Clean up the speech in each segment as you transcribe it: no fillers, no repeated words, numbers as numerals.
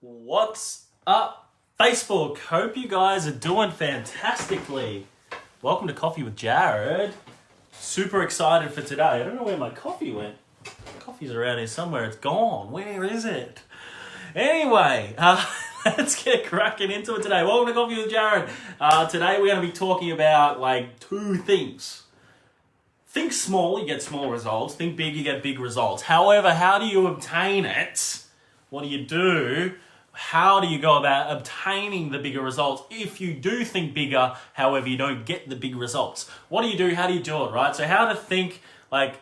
What's up, Facebook? Hope you guys are doing fantastically. Welcome to Coffee with Jarrod. Super excited for today. I don't know where my coffee went. Coffee's around here somewhere. It's gone. Where is it? Anyway, let's get cracking into it today. Welcome to Coffee with Jarrod. Today we're going to be talking about two things. Think small, you get small results. Think big, you get big results. However, how do you obtain it? What do you do? How do you go about obtaining the bigger results if you do think bigger, however you don't get the big results? What do you do? How do you do it, right? So how to think,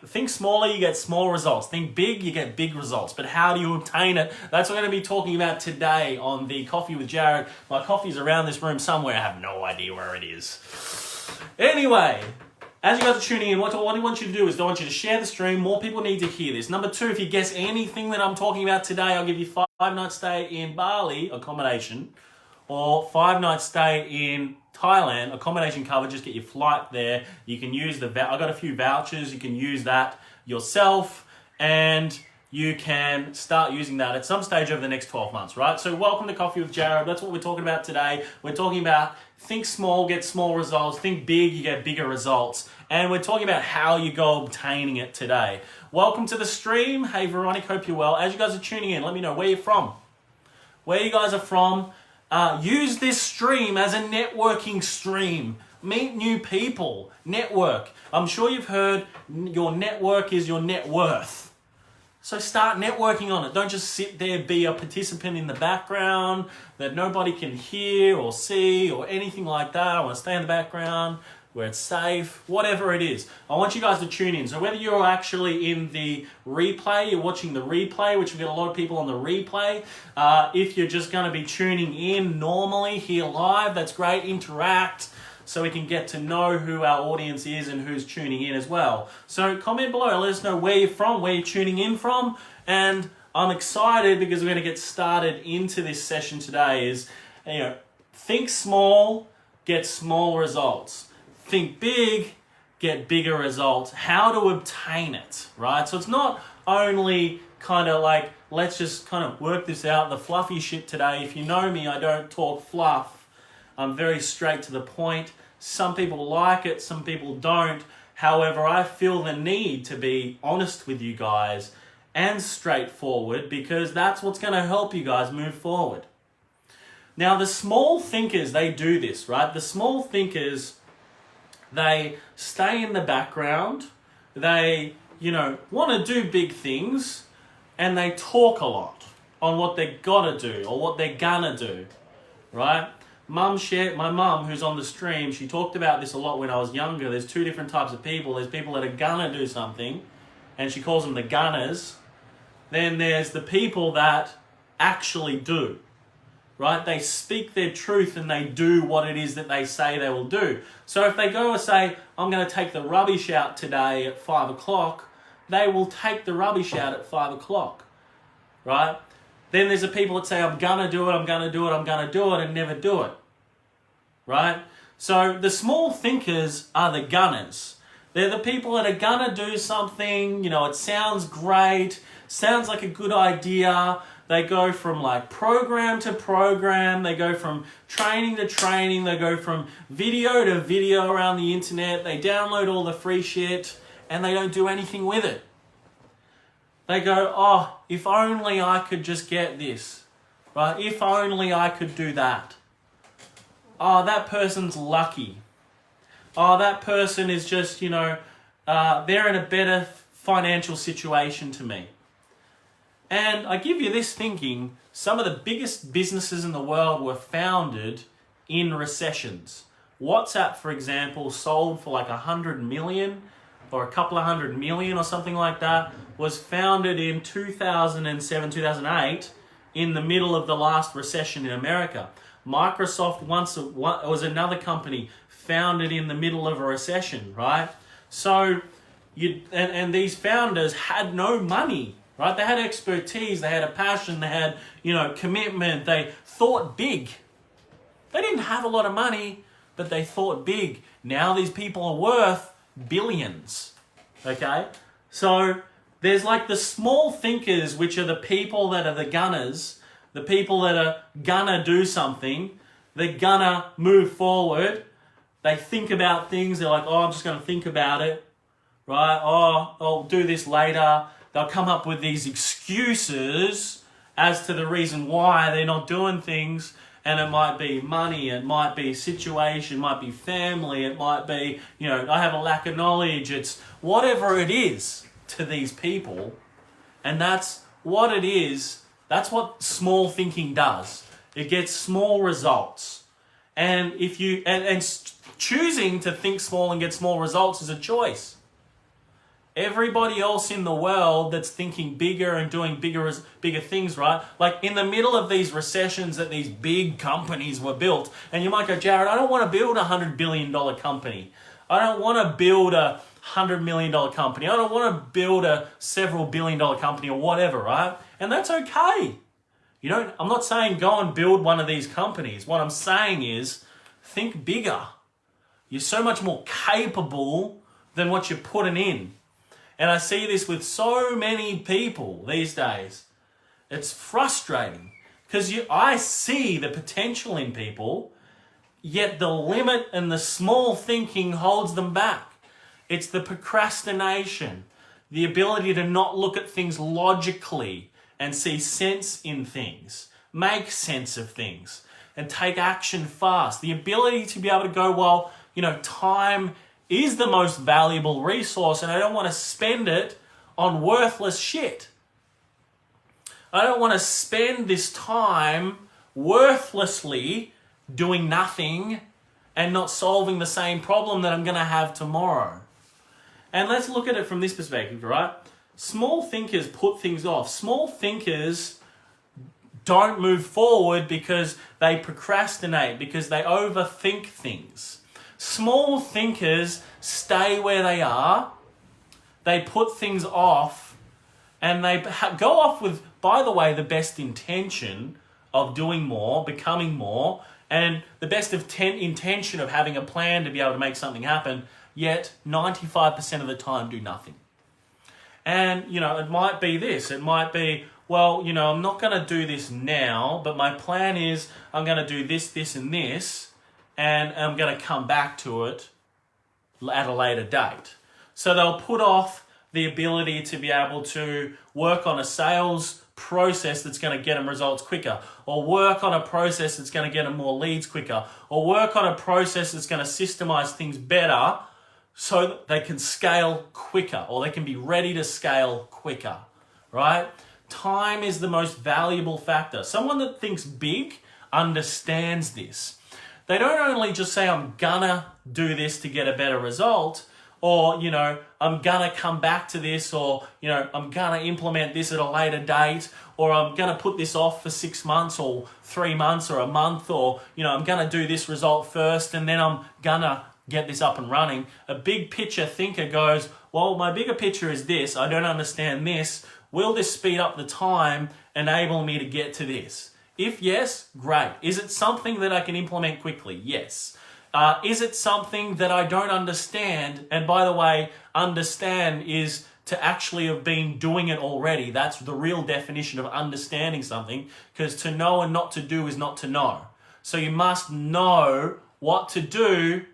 think smaller, you get small results. Think big, you get big results. But how do you obtain it? That's what we're going to be talking about today on the Coffee with Jarrod. My coffee's around this room somewhere. I have no idea where it is. Anyway, as you guys are tuning in, what I want you to do is I want you to share the stream. More people need to hear this. Number two, if you guess anything that I'm talking about today, I'll give you 5 nights stay in Bali accommodation or 5 nights stay in Thailand accommodation cover. Just get your flight there. You can use I got a few vouchers. You can use that yourself and you can start using that at some stage over the next 12 months, right? So welcome to Coffee with Jarrod. That's what we're talking about today. We're talking about think small, get small results. Think big, you get bigger results. And we're talking about how you go obtaining it today. Welcome to the stream. Hey, Veronica, hope you're well. As you guys are tuning in, let me know where you're from. Where you guys are from. Use this stream as a networking stream. Meet new people. Network. I'm sure you've heard your network is your net worth. So start networking on it. Don't just sit there, be a participant in the background that nobody can hear or see or anything like that. I want to stay in the background where it's safe, whatever it is. I want you guys to tune in. So whether you're actually in the replay, you're watching the replay, which we get a lot of people on the replay. If you're just going to be tuning in normally here live, that's great. Interact so we can get to know who our audience is and who's tuning in as well. So comment below, let us know where you're from, where you're tuning in from. And I'm excited because we're going to get started into this session today is, think small, get small results. Think big, get bigger results. How to obtain it, right? So it's not only let's just kind of work this out, the fluffy shit today. If you know me, I don't talk fluff. I'm very straight to the point. Some people like it, some people don't. However, I feel the need to be honest with you guys and straightforward because that's what's going to help you guys move forward. Now, the small thinkers, they do this, right? The small thinkers, they stay in the background. They, want to do big things and they talk a lot on what they got to do or what they're going to do, right? My mum, who's on the stream, she talked about this a lot when I was younger. There's 2 different types of people. There's people that are gonna do something, and she calls them the gunners. Then there's the people that actually do, right? They speak their truth and they do what it is that they say they will do. So if they go and say, I'm going to take the rubbish out today at 5 o'clock, they will take the rubbish out at 5 o'clock, right? Then there's the people that say, I'm going to do it, I'm going to do it, I'm going to do it, and never do it, right? So the small thinkers are the gunners. They're the people that are going to do something, it sounds great, sounds like a good idea. They go from program to program, they go from training to training, they go from video to video around the internet, they download all the free shit, and they don't do anything with it. They go, oh, if only I could just get this, right? If only I could do that. Oh, that person's lucky. Oh, that person is just, they're in a better financial situation to me. And I give you this thinking, some of the biggest businesses in the world were founded in recessions. WhatsApp, for example, sold for 100 million or a couple of 100 million or something like that, was founded in 2007, 2008, in the middle of the last recession in America. Microsoft was another company founded in the middle of a recession, right? So, and these founders had no money, right? They had expertise, they had a passion, they had, commitment, they thought big. They didn't have a lot of money, but they thought big. Now these people are worth billions, okay? So there's the small thinkers, which are the people that are the gunners, The people that are gonna do something, they're gonna move forward. They think about things. They're like, oh, I'm just gonna think about it, right? Oh, I'll do this later. They'll come up with these excuses as to the reason why they're not doing things. And it might be money, it might be situation, it might be family, it might be, I have a lack of knowledge. It's whatever it is to these people. And that's what it is. That's what small thinking does. It gets small results. And if you choosing to think small and get small results is a choice. Everybody else in the world that's thinking bigger and doing bigger things, right? Like in the middle of these recessions that these big companies were built, and you might go, Jarrod, I don't want to build a $100 billion company. I don't want to build a $100 million company. I don't want to build a several $billion company or whatever, right? And that's okay. I'm not saying go and build one of these companies. What I'm saying is think bigger. You're so much more capable than what you're putting in. And I see this with so many people these days. It's frustrating because I see the potential in people, yet the limit and the small thinking holds them back. It's the procrastination, the ability to not look at things logically and see sense in things, make sense of things, and take action fast. The ability to be able to go, well, time is the most valuable resource and I don't want to spend it on worthless shit. I don't want to spend this time worthlessly doing nothing and not solving the same problem that I'm going to have tomorrow. And let's look at it from this perspective, right? Small thinkers put things off. Small thinkers don't move forward because they procrastinate, because they overthink things. Small thinkers stay where they are, they put things off, and they go off with, by the way, the best intention of doing more, becoming more, and the best intention of having a plan to be able to make something happen, yet 95% of the time do nothing. And, it might be this, it might be, well, I'm not going to do this now, but my plan is I'm going to do this, this, and this, and I'm going to come back to it at a later date. So they'll put off the ability to be able to work on a sales process that's going to get them results quicker, or work on a process that's going to get them more leads quicker, or work on a process that's going to systemize things better so that they can scale quicker, or they can be ready to scale quicker, right? Time is the most valuable factor. Someone that thinks big understands this. They don't only just say, I'm gonna do this to get a better result, or, I'm gonna come back to this, or, I'm gonna implement this at a later date, or I'm gonna put this off for 6 months or 3 months or a month, or, I'm gonna do this result first and then I'm gonna get this up and running. A big picture thinker goes, well, my bigger picture is this. I don't understand this. Will this speed up the time, enable me to get to this? If yes, great. Is it something that I can implement quickly? Yes. Is it something that I don't understand? And by the way, understand is to actually have been doing it already. That's the real definition of understanding something, because to know and not to do is not to know. So you must know what to do,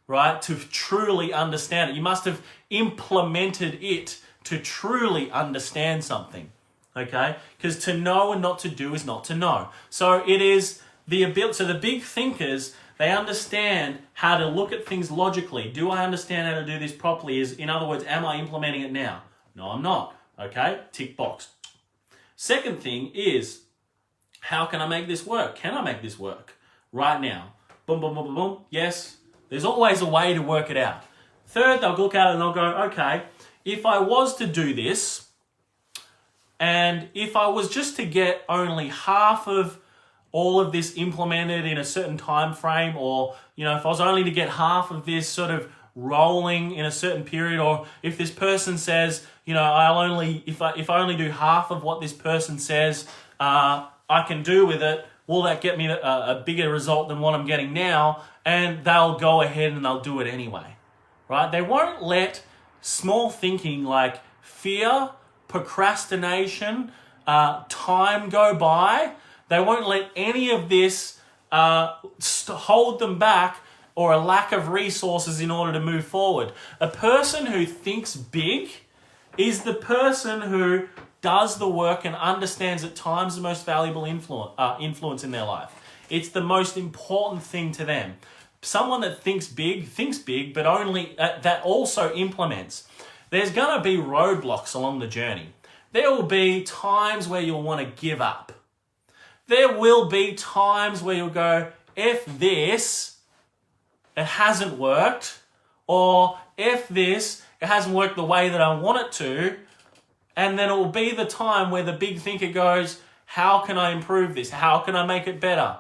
right, to truly understand it. You must have implemented it to truly understand something. Okay? Because to know and not to do is not to know. So it is the ability. So the big thinkers, they understand how to look at things logically. Do I understand how to do this properly? In other words, am I implementing it now? No, I'm not. Okay? Tick box. Second thing is, how can I make this work? Can I make this work right now? Boom, boom, boom, boom, boom. Yes. There's always a way to work it out. Third, they'll look at it and they'll go, okay, if I was to do this, and if I was just to get only half of all of this implemented in a certain time frame, or if I was only to get half of this sort of rolling in a certain period, or if this person says, if I only do half of what this person says, I can do with it, will that get me a bigger result than what I'm getting now? And they'll go ahead and they'll do it anyway, right? They won't let small thinking like fear, procrastination, time go by. They won't let any of this hold them back or a lack of resources in order to move forward. A person who thinks big is the person who does the work and understands at times the most valuable influence in their life. It's the most important thing to them. Someone that thinks big, but only that also implements. There's going to be roadblocks along the journey. There will be times where you'll want to give up. There will be times where you'll go, if this, it hasn't worked, or if this, it hasn't worked the way that I want it to, and then it will be the time where the big thinker goes, how can I improve this? How can I make it better?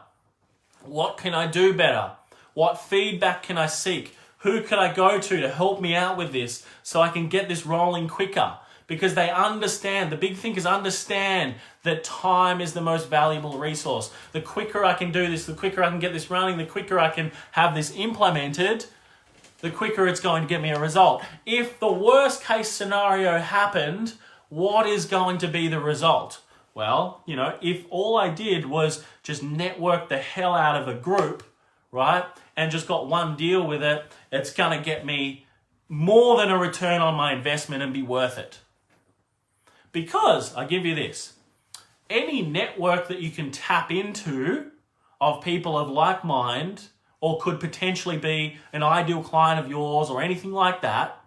What can I do better? What feedback can I seek? Who could I go to help me out with this so I can get this rolling quicker? Because they understand, the big thinkers understand that time is the most valuable resource. The quicker I can do this, the quicker I can get this running, the quicker I can have this implemented, the quicker it's going to get me a result. If the worst case scenario happened, what is going to be the result? Well, if all I did was just network the hell out of a group, right, and just got one deal with it, it's going to get me more than a return on my investment and be worth it. Because, I give you this, any network that you can tap into of people of like mind, or could potentially be an ideal client of yours or anything like that,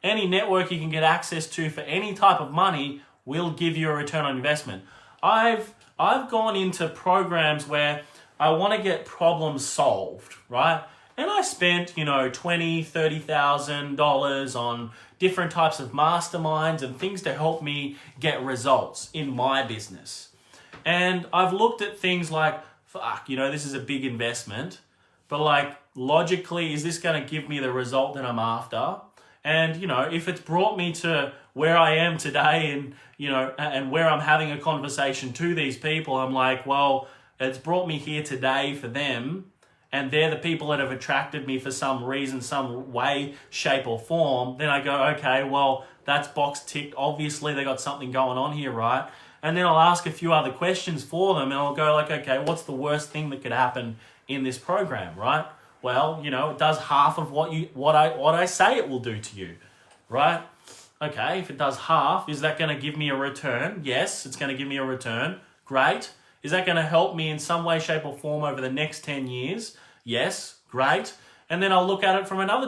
any network you can get access to for any type of money will give you a return on investment. I've gone into programs where I want to get problems solved, right? And I spent, $20,000, $30,000 on different types of masterminds and things to help me get results in my business. And I've looked at things like, this is a big investment, but logically, is this going to give me the result that I'm after? And, if it's brought me to where I am today and, and where I'm having a conversation to these people, I'm like, well, it's brought me here today for them. And they're the people that have attracted me for some reason, some way, shape or form. Then I go, okay, well, that's box ticked. Obviously, they got something going on here, right? And then I'll ask a few other questions for them and I'll go okay, what's the worst thing that could happen in this program, right? Well, it does half of what I say it will do to you, right? Okay, if it does half, is that going to give me a return? Yes, it's going to give me a return. Great. Is that going to help me in some way, shape or form over the next 10 years? Yes, great. And then I'll look at it from another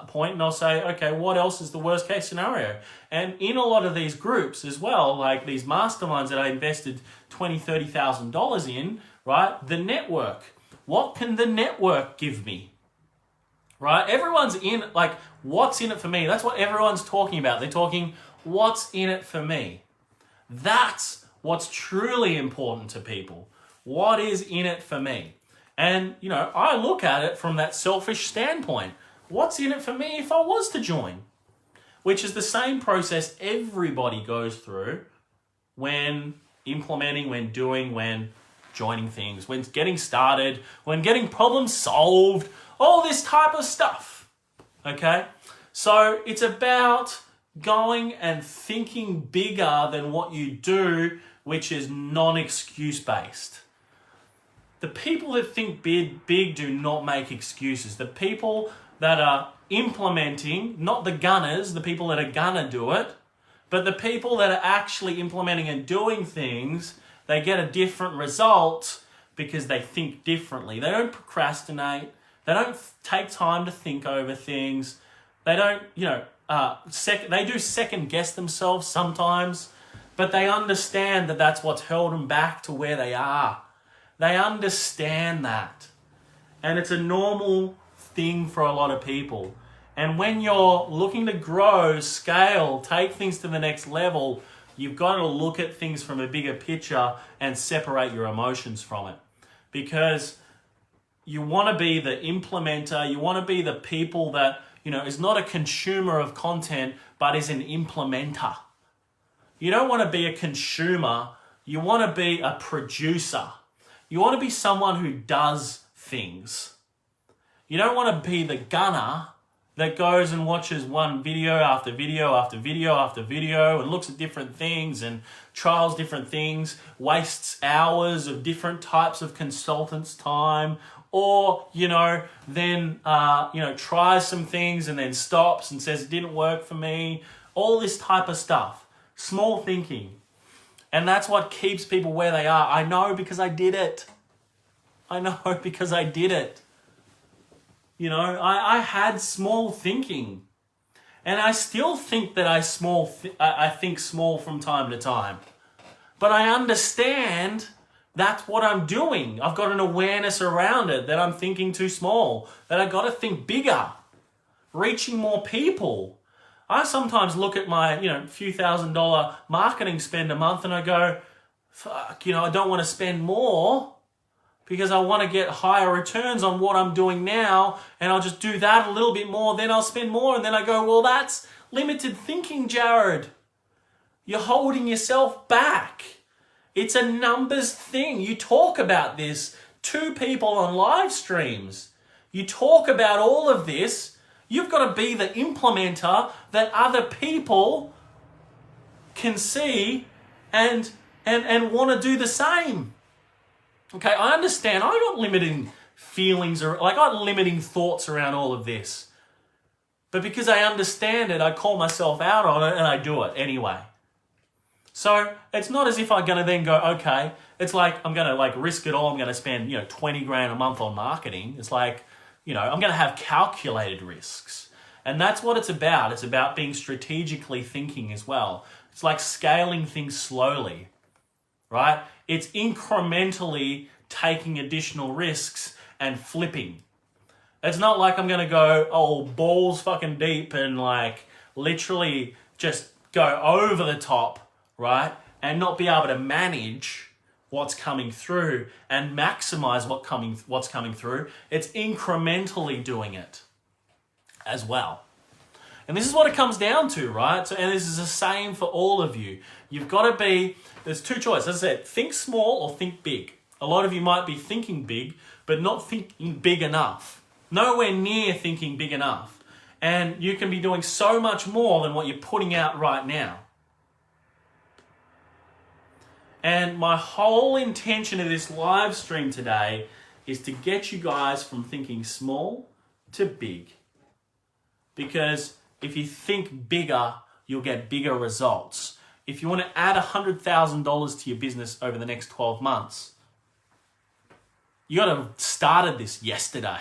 point and I'll say, okay, what else is the worst case scenario? And in a lot of these groups as well, like these masterminds that I invested $20,000, $30,000 in, right? The network. What can the network give me? Right? Everyone's in, what's in it for me? That's what everyone's talking about. They're talking, what's in it for me? That's what's truly important to people. What is in it for me? And, I look at it from that selfish standpoint. What's in it for me if I was to join? Which is the same process everybody goes through when implementing, when doing, when joining things, when getting started, when getting problems solved, all this type of stuff. Okay? So it's about going and thinking bigger than what you do, which is non-excuse based. The people that think big do not make excuses. The people that are implementing, not the gunners, the people that are gonna do it, but the people that are actually implementing and doing things, they get a different result because they think differently. They don't procrastinate. They don't take time to think over things. They don't, they do second guess themselves sometimes, but they understand that that's what's held them back to where they are. They understand that. And it's a normal thing for a lot of people. And when you're looking to grow, scale, take things to the next level, you've got to look at things from a bigger picture and separate your emotions from it. Because you want to be the implementer, you want to be the people that, is not a consumer of content, but is an implementer. You don't want to be a consumer, you want to be a producer. You want to be someone who does things. You don't want to be the gunner, that goes and watches one video after video after video after video and looks at different things and trials different things, wastes hours of different types of consultants' time, or, then, tries some things and then stops and says it didn't work for me, all this type of stuff. Small thinking. And that's what keeps people where they are. I know because I did it. I had small thinking, and I still think that I think small from time to time, but I understand that's what I'm doing. I've got an awareness around it that I'm thinking too small, that I got to think bigger, reaching more people. I sometimes look at my, few $1,000 marketing spend a month and I go, fuck, I don't want to spend more, because I want to get higher returns on what I'm doing now, and I'll just do that a little bit more, then I'll spend more, and then I go, well, that's limited thinking, Jarrod. You're holding yourself back. It's a numbers thing. You talk about this to people on live streams. You talk about all of this. You've got to be the implementer that other people can see and want to do the same. Okay, I understand. I got limiting feelings, or I got limiting thoughts around all of this. But because I understand it, I call myself out on it and I do it anyway. So it's not as if I'm going to then go, okay, it's like I'm going to risk it all. I'm going to spend, 20 grand a month on marketing. It's like, I'm going to have calculated risks. And that's what it's about. It's about being strategically thinking as well. It's like scaling things slowly, right? It's incrementally taking additional risks and flipping. It's not like I'm going to go, balls fucking deep and literally just go over the top, right? And not be able to manage what's coming through and maximize what's coming through. It's incrementally doing it as well. And this is what it comes down to, right? So, and this is the same for all of you. You've got to be, there's two choices. As I said, think small or think big. A lot of you might be thinking big, but not thinking big enough. Nowhere near thinking big enough. And you can be doing so much more than what you're putting out right now. And my whole intention of this live stream today is to get you guys from thinking small to big. Because if you think bigger, you'll get bigger results. If you want to add $100,000 to your business over the next 12 months, you got to have started this yesterday.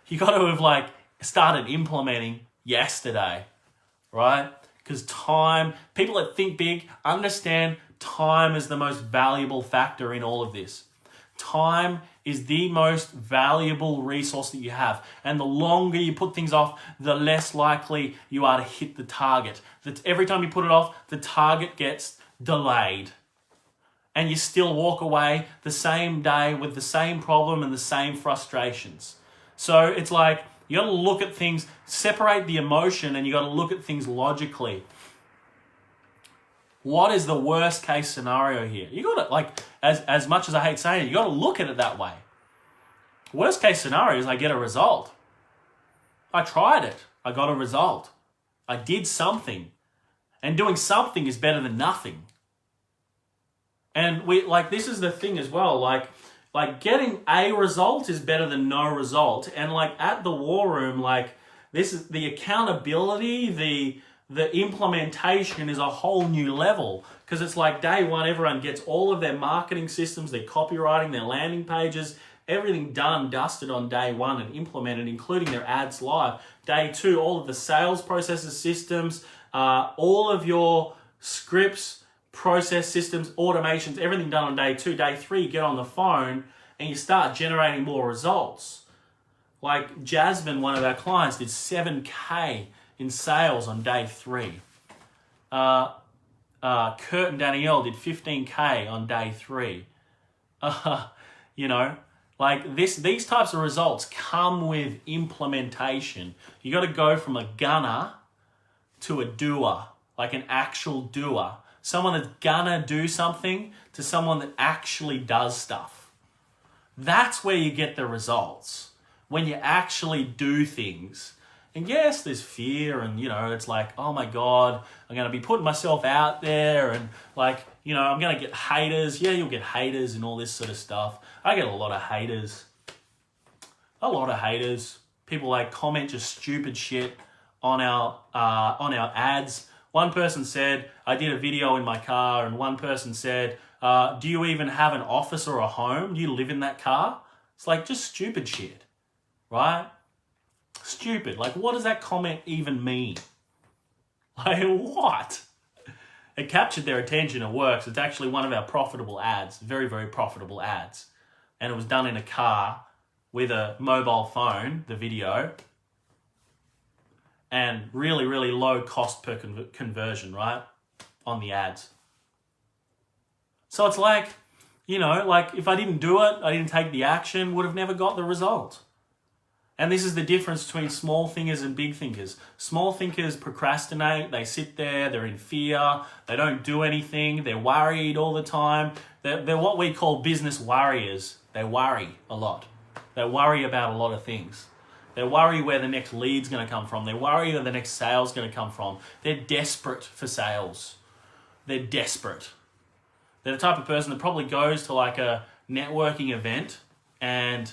You got to have started implementing yesterday, right? Because time, people that think big understand time is the most valuable factor in all of this. Time is the most valuable resource that you have. And the longer you put things off, the less likely you are to hit the target. That every time you put it off, the target gets delayed. And you still walk away the same day with the same problem and the same frustrations. So it's like, you got to look at things, separate the emotion, and you got to look at things logically. What is the worst case scenario here? You got to, as much as I hate saying it, you got to look at it that way. Worst case scenario is I get a result. I tried it. I got a result. I did something. And doing something is better than nothing. And this is the thing as well, getting a result is better than no result. And at the war room, this is the accountability, the implementation is a whole new level, because it's day one, everyone gets all of their marketing systems, their copywriting, their landing pages, everything done, dusted on day one and implemented, including their ads live. Day two, all of the sales processes, systems, all of your scripts, process systems, automations, everything done on day two. Day three, you get on the phone and you start generating more results. Jasmine, one of our clients, did 7K in sales on day three. Kurt and Danielle did 15K on day three. These types of results come with implementation. You got to go from a gunner to a doer, an actual doer. Someone that's gonna do something to someone that actually does stuff. That's where you get the results. When you actually do things. And yes, there's fear and, it's like, oh my God, I'm going to be putting myself out there and like, I'm going to get haters. Yeah, you'll get haters and all this sort of stuff. I get a lot of haters. People like comment just stupid shit on our ads. One person said, I did a video in my car, and one person said, do you even have an office or a home? Do you live in that car? It's like just stupid shit, right? Stupid. Like, what does that comment even mean? Like, what? It captured their attention. It works. It's actually one of our profitable ads, very, very profitable ads. And it was done in a car with a mobile phone, the video, and really, really low cost per conversion, right? On the ads. So it's like, like if I didn't do it, I didn't take the action, would have never got the result. And this is the difference between small thinkers and big thinkers. Small thinkers procrastinate, they sit there, they're in fear, they don't do anything, they're worried all the time. They're what we call business warriors. They worry a lot. They worry about a lot of things. They worry where the next lead's going to come from. They worry where the next sale's going to come from. They're desperate for sales. They're desperate. They're the type of person that probably goes to like a networking event and,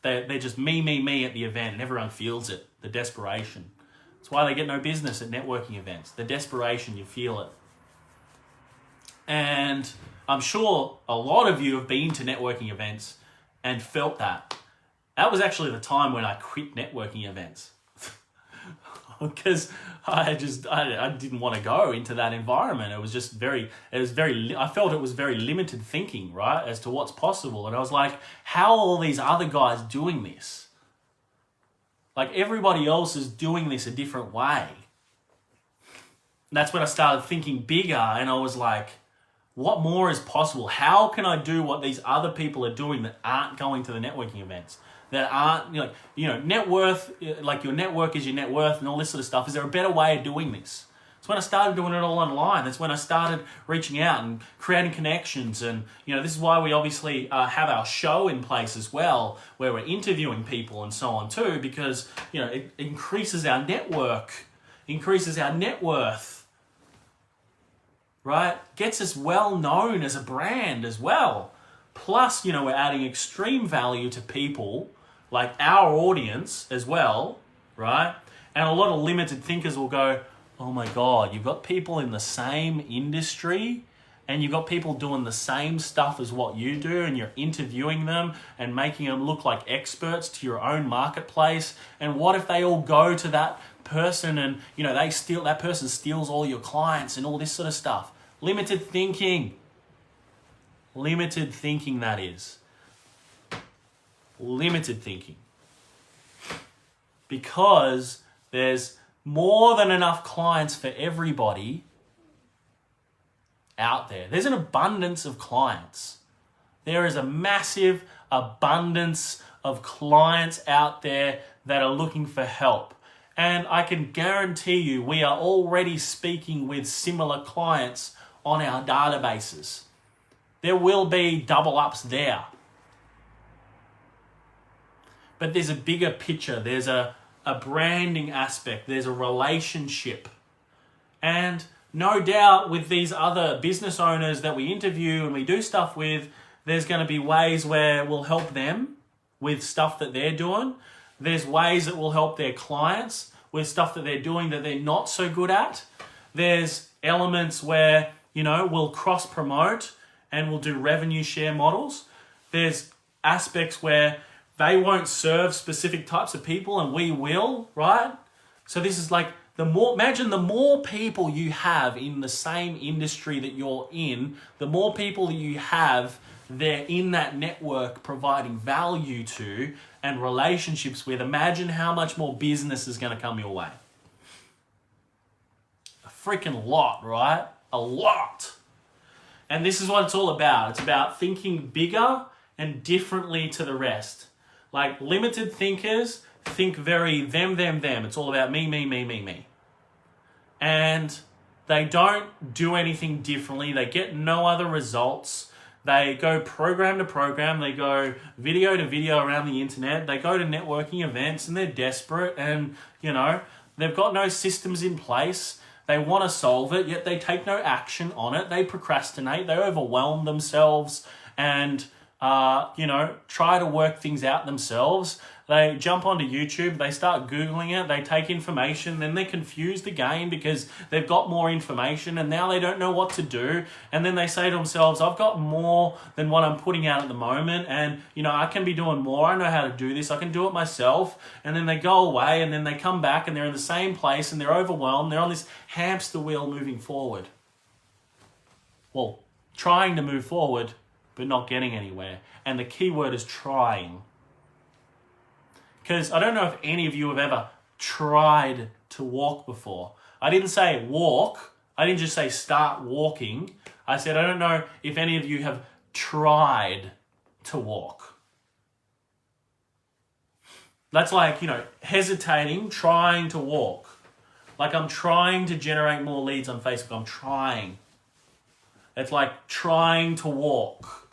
they're just me at the event and everyone feels it, the desperation. That's why they get no business at networking events. The desperation, you feel it. And I'm sure a lot of you have been to networking events and felt that. That was actually the time when I quit networking events. Because I didn't want to go into that environment. It was just I felt it was very limited thinking, right, as to what's possible. And I was like, how are all these other guys doing this? Like everybody else is doing this a different way. And that's when I started thinking bigger and I was like, what more is possible? How can I do what these other people are doing that aren't going to the networking events? That aren't, net worth, like your network is your net worth and all this sort of stuff. Is there a better way of doing this? That's when I started doing it all online. That's when I started reaching out and creating connections. And, this is why we obviously have our show in place as well, where we're interviewing people and so on too, because, it increases our network, increases our net worth, right? Gets us well known as a brand as well. Plus, we're adding extreme value to people like our audience as well, right? And a lot of limited thinkers will go, oh my God, you've got people in the same industry and you've got people doing the same stuff as what you do and you're interviewing them and making them look like experts to your own marketplace. And what if they all go to that person and, that person steals all your clients and all this sort of stuff? Limited thinking. Limited thinking, that is. Limited thinking. Because there's more than enough clients for everybody out there. There's an abundance of clients. There is a massive abundance of clients out there that are looking for help. And I can guarantee you we are already speaking with similar clients on our databases. There will be double ups there. But there's a bigger picture. There's a branding aspect. There's a relationship. And no doubt with these other business owners that we interview and we do stuff with, there's going to be ways where we'll help them with stuff that they're doing. There's ways that will help their clients with stuff that they're doing that they're not so good at. There's elements where, we'll cross-promote and we'll do revenue share models. There's aspects where they won't serve specific types of people and we will, right? So this is like imagine the more people you have in the same industry that you're in, the more people that you have there in that network providing value to and relationships with. Imagine how much more business is going to come your way. A freaking lot, right? A lot. And this is what it's all about. It's about thinking bigger and differently to the rest. Like limited thinkers think very them. It's all about me. And they don't do anything differently. They get no other results. They go program to program. They go video to video around the internet. They go to networking events and they're desperate and, they've got no systems in place. They want to solve it, yet they take no action on it. They procrastinate. They overwhelm themselves and, try to work things out themselves. They jump onto YouTube, they start Googling it, they take information, then they're confused again because they've got more information and now they don't know what to do. And then they say to themselves, I've got more than what I'm putting out at the moment and, I can be doing more. I know how to do this. I can do it myself. And then they go away and then they come back and they're in the same place and they're overwhelmed. They're on this hamster wheel moving forward. Well, trying to move forward, but not getting anywhere. And the key word is trying. Because I don't know if any of you have ever tried to walk before. I didn't say walk. I didn't just say start walking. I said I don't know if any of you have tried to walk. That's like, hesitating, trying to walk. Like I'm trying to generate more leads on Facebook. I'm trying. It's like trying to walk.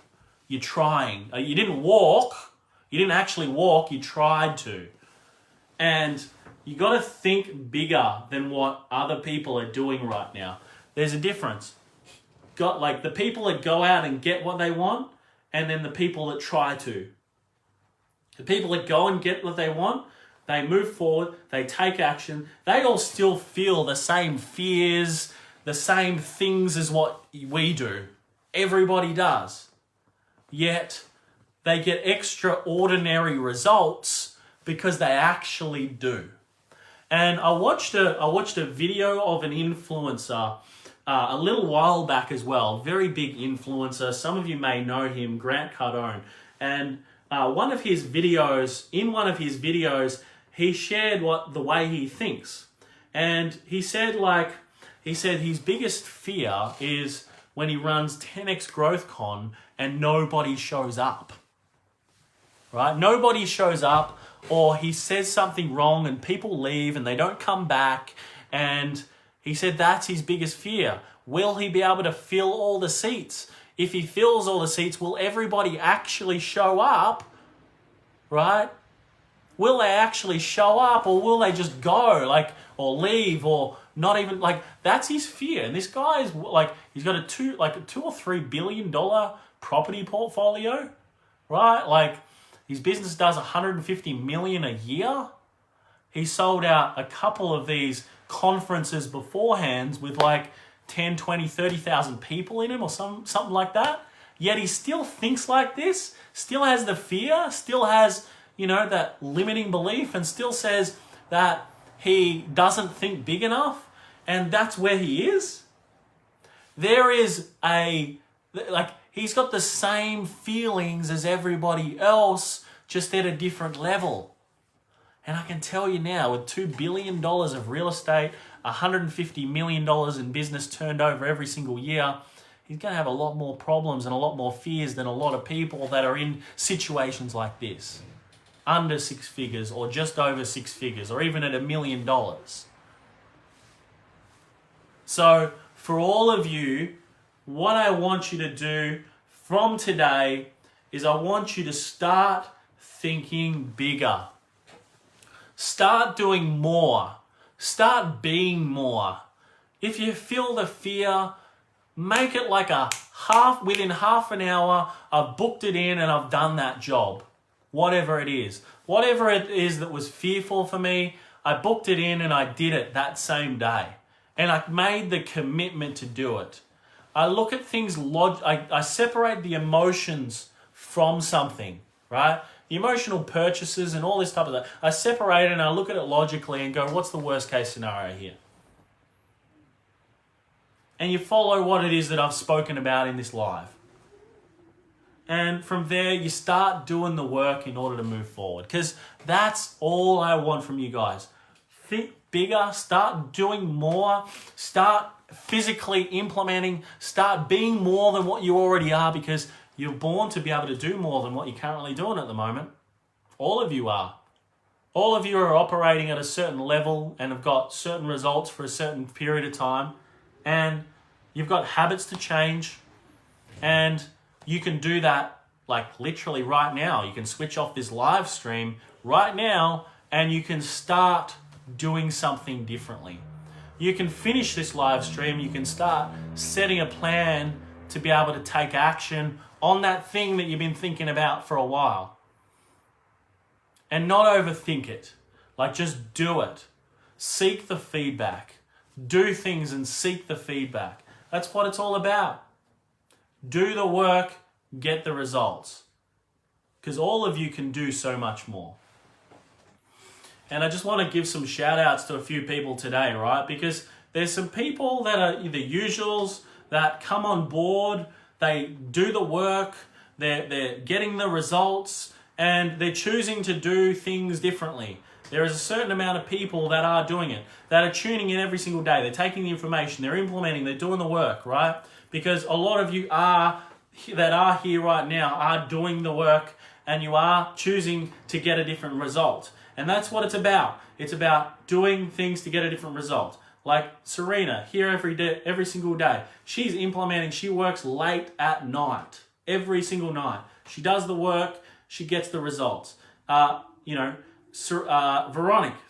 You're trying. You didn't walk. You didn't actually walk, you tried to. And you got to think bigger than what other people are doing right now. There's a difference. Got like the people that go out and get what they want, and then the people that try to. The people that go and get what they want, they move forward, they take action, they all still feel the same fears, the same things as what we do. Everybody does. Yet they get extraordinary results because they actually do. And I watched a video of an influencer a little while back as well, very big influencer. Some of you may know him, Grant Cardone. And in one of his videos, he shared the way he thinks. And he said his biggest fear is when he runs 10x Growth Con and nobody shows up. Right? Nobody shows up, or he says something wrong and people leave and they don't come back. And he said that's his biggest fear. Will he be able to fill all the seats? If he fills all the seats, will everybody actually show up? Right? Will they actually show up, or will they just go, or leave, or not even, that's his fear. And this guy is he's got a $2 or $3 billion property portfolio, right? His business does $150 million a year. He sold out a couple of these conferences beforehand with 10, 20, 30,000 people in him or something like that. Yet he still thinks like this, still has the fear, still has, that limiting belief, and still says that he doesn't think big enough. And that's where he is. There is he's got the same feelings as everybody else, just at a different level. And I can tell you now, with $2 billion of real estate, $150 million in business turned over every single year, he's going to have a lot more problems and a lot more fears than a lot of people that are in situations like this. Under 6 figures, or just over 6 figures, or even at $1 million. So, for all of you, what I want you to do from today is I want you to start thinking bigger. Start doing more. Start being more. If you feel the fear, make it within half an hour, I've booked it in and I've done that job. Whatever it is. Whatever it is that was fearful for me, I booked it in and I did it that same day. And I made the commitment to do it. I look at things, I separate the emotions from something, right? The emotional purchases and all this type of stuff. I separate it and I look at it logically and go, what's the worst case scenario here? And you follow what it is that I've spoken about in this live. And from there, you start doing the work in order to move forward. Because that's all I want from you guys. Think bigger, start doing more, start physically implementing, start being more than what you already are, because you're born to be able to do more than what you're currently doing at the moment. All of you are. All of you are operating at a certain level and have got certain results for a certain period of time. And you've got habits to change. And you can do that like literally right now. You can switch off this live stream right now and you can start doing something differently. You can finish this live stream, you can start setting a plan to be able to take action on that thing that you've been thinking about for a while. And not overthink it. Like, just do it. Seek the feedback. Do things and seek the feedback. That's what it's all about. Do the work, get the results. Because all of you can do so much more. And I just want to give some shout outs to a few people today, right? Because there's some people that are the usuals that come on board, they do the work, they're getting the results, and they're choosing to do things differently. There is a certain amount of people that are doing it, that are tuning in every single day. They're taking the information, they're implementing, they're doing the work, right? Because a lot of you that are here right now are doing the work and you are choosing to get a different result. And that's what it's about. It's about doing things to get a different result. Like SERENA, here every single day. She's implementing, she works late at night, every single night. She does the work, she gets the results. Veronica,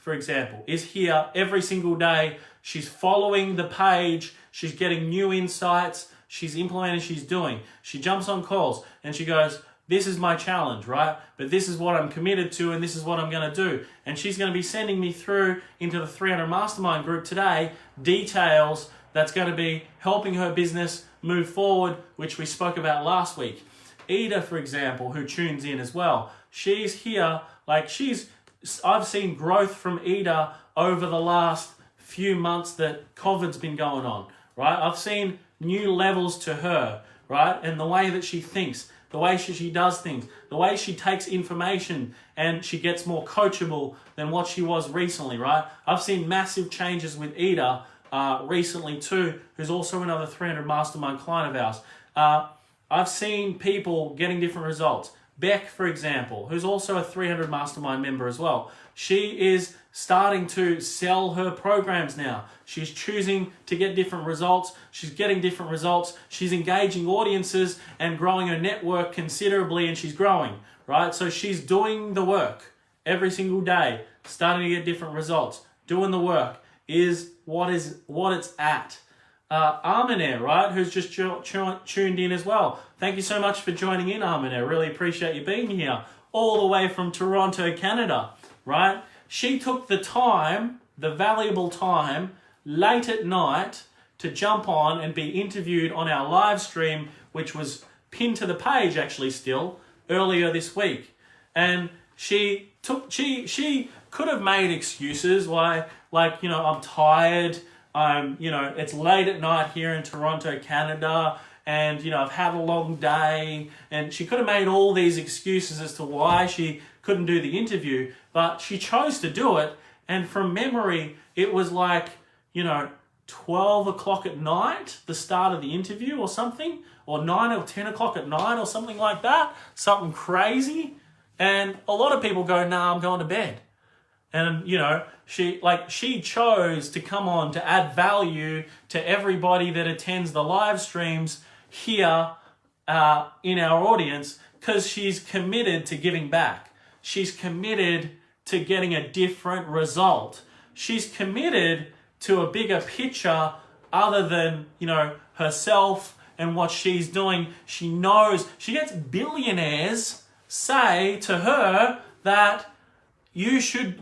for example, is here every single day. She's following the page. She's getting new insights. She's implementing, she's doing. She jumps on calls and she goes, this is my challenge, right? But this is what I'm committed to and this is what I'm going to do. And she's going to be sending me through into the 300 Mastermind group today, details that's going to be helping her business move forward, which we spoke about last week. Ida, for example, who tunes in as well. She's here, I've seen growth from Ida over the last few months that COVID's been going on, right? I've seen new levels to her, right? And the way that she thinks, the way she does things, the way she takes information and she gets more coachable than what she was recently, right? I've seen massive changes with Ida recently too, who's also another 300 Mastermind client of ours. I've seen people getting different results. Beck, for example, who's also a 300 Mastermind member as well. She is starting to sell her programs now. She's choosing to get different results. She's getting different results. She's engaging audiences and growing her network considerably, and she's growing, right? So she's doing the work every single day, starting to get different results. Doing the work is what it's at. Arminair, right, who's just tuned in as well. Thank you so much for joining in, Arminair. Really appreciate you being here all the way from Toronto, Canada, right? She took the time, the valuable time, late at night to jump on and be interviewed on our live stream, which was pinned to the page actually still earlier this week. And she could have made excuses why, I'm tired, it's late at night here in Toronto, Canada, and, I've had a long day, and she could have made all these excuses as to why she couldn't do the interview, but she chose to do it, and from memory, it was 12 o'clock at night, the start of the interview or something, or 9 or 10 o'clock at night or something like that, something crazy, and a lot of people go, nah, I'm going to bed. And, she chose to come on to add value to everybody that attends the live streams here in our audience because she's committed to giving back. She's committed to getting a different result. She's committed to a bigger picture other than, herself and what she's doing. She knows, she gets billionaires say to her that you should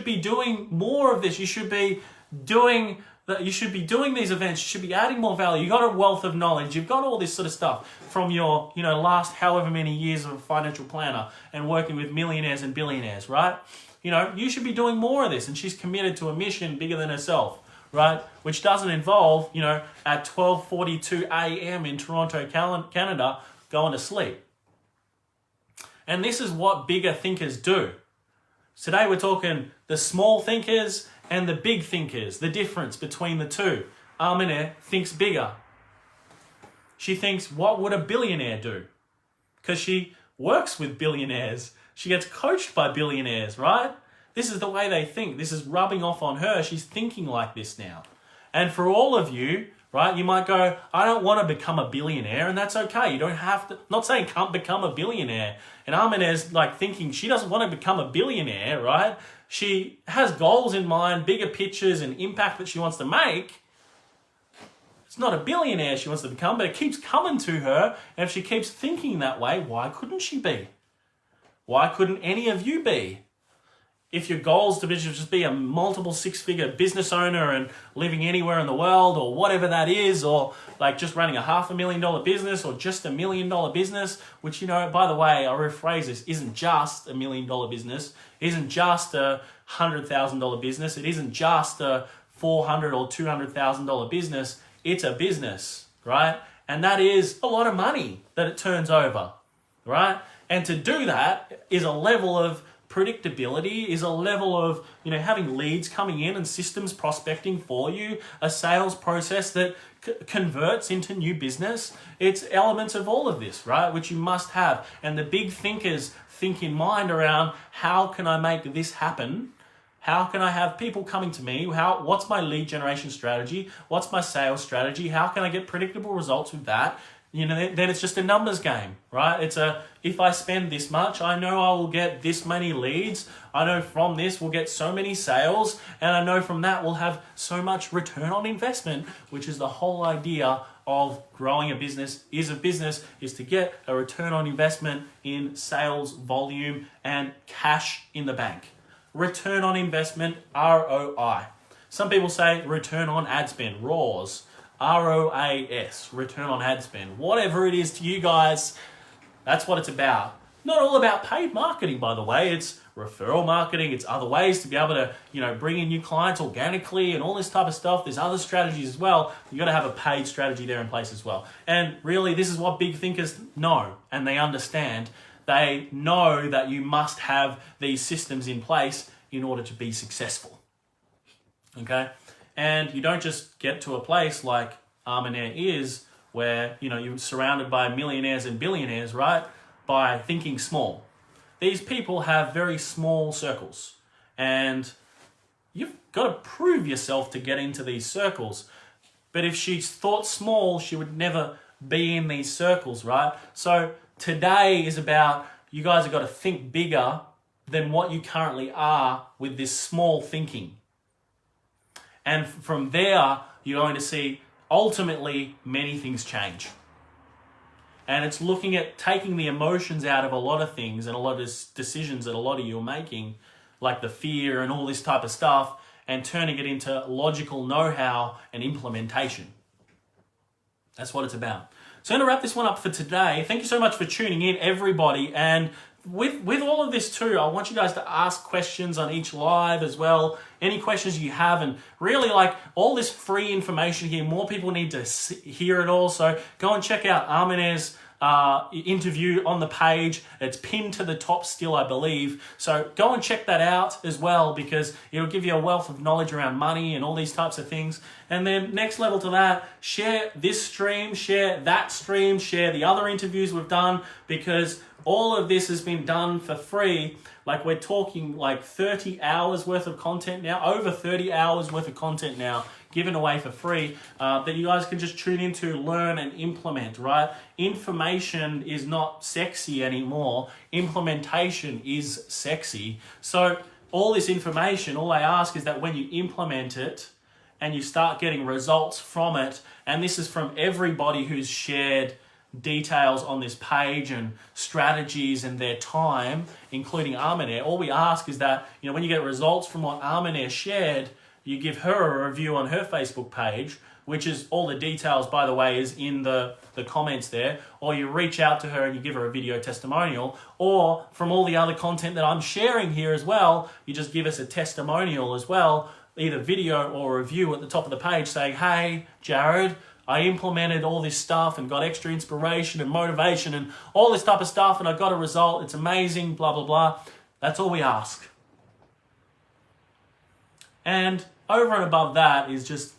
be doing more of this. You should be doing these events. You should be adding more value. You got a wealth of knowledge. You've got all this sort of stuff from your, last however many years of a financial planner and working with millionaires and billionaires, right? You should be doing more of this. And she's committed to a mission bigger than herself, right? Which doesn't involve, at 12:42 a.m. in Toronto, Canada, going to sleep. And this is what bigger thinkers do. Today we're talking the small thinkers and the big thinkers, the difference between the two. Arminair thinks bigger. She thinks, what would a billionaire do? Because she works with billionaires. She gets coached by billionaires, right? This is the way they think. This is rubbing off on her. She's thinking like this now. And for all of you, right? You might go, I don't want to become a billionaire, and that's okay. You don't have to, not saying can't become a billionaire. And Arminez like thinking she doesn't want to become a billionaire, right? She has goals in mind, bigger pictures and impact that she wants to make. It's not a billionaire she wants to become, but it keeps coming to her. And if she keeps thinking that way, why couldn't she be? Why couldn't any of you be? If your goal is to just be a multiple six-figure business owner and living anywhere in the world or whatever that is, or like just running a $500,000 business or just $1 million business, which, you know, by the way, I'll rephrase this, isn't just $1 million business, isn't just a $100,000 business, it isn't just a $400,000 or $200,000 business, it's a business, right? And that is a lot of money that it turns over, right? And to do that is a level of predictability, is a level of, you know, having leads coming in and systems prospecting for you, a sales process that converts into new business. It's elements of all of this, right, which you must have. And the big thinkers think in mind around, how can I make this happen? How can I have people coming to me? What's my lead generation strategy? What's my sales strategy? How can I get predictable results with that? You know, then it's just a numbers game, right? It's if I spend this much, I know I will get this many leads. I know from this we'll get so many sales, and I know from that we'll have so much return on investment, which is the whole idea of growing a business is to get a return on investment in sales volume and cash in the bank. Return on investment, ROI. Some people say return on ad spend, ROAS. ROAS, return on ad spend. Whatever it is to you guys, that's what it's about. Not all about paid marketing, by the way. It's referral marketing. It's other ways to be able to, you know, bring in new clients organically and all this type of stuff. There's other strategies as well. You got to have a paid strategy there in place as well. And really, this is what big thinkers know and they understand. They know that you must have these systems in place in order to be successful. Okay? And you don't just get to a place like Arminair is, where, you know, you're surrounded by millionaires and billionaires, right? By thinking small. These people have very small circles, and you've got to prove yourself to get into these circles. But if she thought small, she would never be in these circles, right? So today is about, you guys have got to think bigger than what you currently are with this small thinking. And from there, you're going to see ultimately many things change. And it's looking at taking the emotions out of a lot of things and a lot of decisions that a lot of you are making, like the fear and all this type of stuff, and turning it into logical know-how and implementation. That's what it's about. So I'm going to wrap this one up for today. Thank you so much for tuning in, everybody. And with all of this too, I want you guys to ask questions on each live as well. Any questions you have, and really, like, all this free information here, more people need to hear it all. So go and check out Arminair's interview on the page. It's pinned to the top still, I believe. So go and check that out as well, because it'll give you a wealth of knowledge around money and all these types of things. And then next level to that, share this stream, share that stream, share the other interviews we've done, because all of this has been done for free. Like, we're talking like 30 hours worth of content now, over 30 hours worth of content now, given away for free, that you guys can just tune into, learn and implement, right? Information is not sexy anymore. Implementation is sexy. So all this information, all I ask is that when you implement it and you start getting results from it, and this is from everybody who's shared details on this page and strategies and their time, including Arminair, all we ask is that, you know, when you get results from what Arminair shared, you give her a review on her Facebook page, which is all the details, by the way, is in the comments there, or you reach out to her and you give her a video testimonial, or from all the other content that I'm sharing here as well, you just give us a testimonial as well, either video or review at the top of the page saying, hey, Jarrod, I implemented all this stuff and got extra inspiration and motivation and all this type of stuff, and I got a result. It's amazing, blah, blah, blah. That's all we ask. And over and above that is just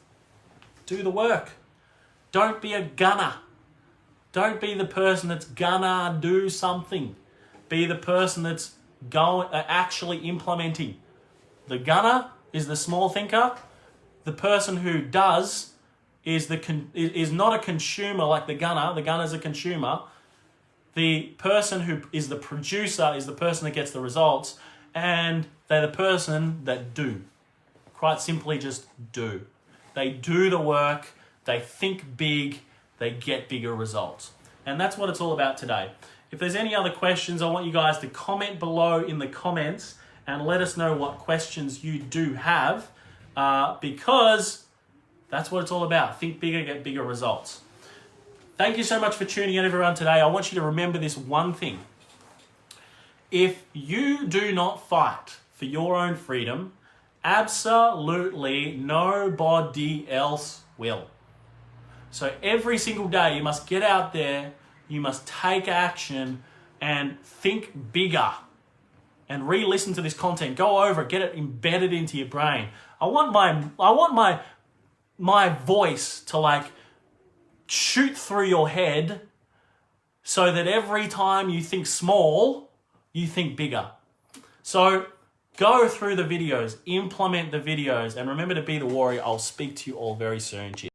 do the work. Don't be a gunner. Don't be the person that's gonna do something. Be the person that's actually implementing. The gunner is the small thinker. The person who does is not a consumer like the gunner. The gunner's a consumer. The person who is the producer is the person that gets the results, and they're the person that do. Quite simply, just do. They do the work, they think big, they get bigger results. And that's what it's all about today. If there's any other questions, I want you guys to comment below in the comments and let us know what questions you do have, because that's what it's all about. Think bigger, get bigger results. Thank you so much for tuning in, everyone, today. I want you to remember this one thing. If you do not fight for your own freedom, absolutely nobody else will. So every single day you must get out there, you must take action and think bigger. And re-listen to this content. Go over it, get it embedded into your brain. I want my voice to like shoot through your head so that every time you think small, you think bigger. So go through the videos, implement the videos, and remember to be the warrior. I'll speak to you all very soon. Cheers.